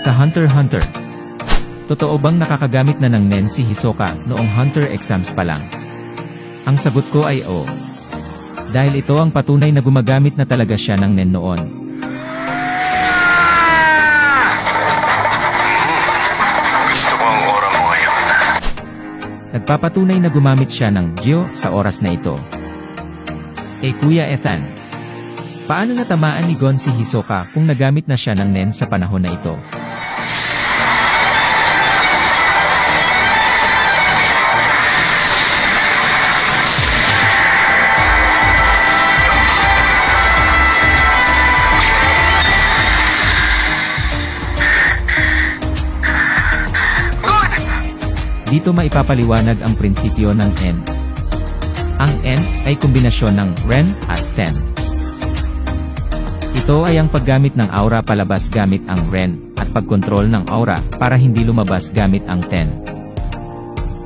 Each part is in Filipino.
Sa Hunter x Hunter, totoo bang nakakagamit na ng Nen si Hisoka noong Hunter exams pa lang? Ang sagot ko ay oo. Dahil ito ang patunay na gumagamit na talaga siya ng Nen noon. Gusto ko ang aura mo ngayon. Nagpapatunay na gumamit siya ng Gyo sa oras na ito. Kuya Ethan, paano natamaan ni Gon si Hisoka kung nagamit na siya ng Nen sa panahon na ito? Dito maipapaliwanag ang prinsipyo ng N. Ang N ay kombinasyon ng Ren at Ten. Ito ay ang paggamit ng aura palabas gamit ang Ren, at pagkontrol ng aura para hindi lumabas gamit ang Ten.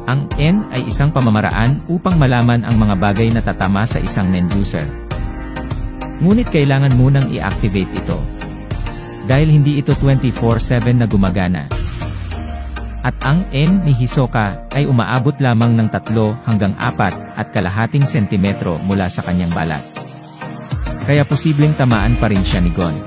Ang N ay isang pamamaraan upang malaman ang mga bagay na tatama sa isang Nen user. Ngunit kailangan munang i-activate ito. Dahil hindi ito 24/7 na gumagana. At ang N ni Hisoka ay umaabot lamang ng 3 hanggang 4.5 sentimetro mula sa kanyang balat. Kaya posibleng tamaan pa rin siya ni Gon.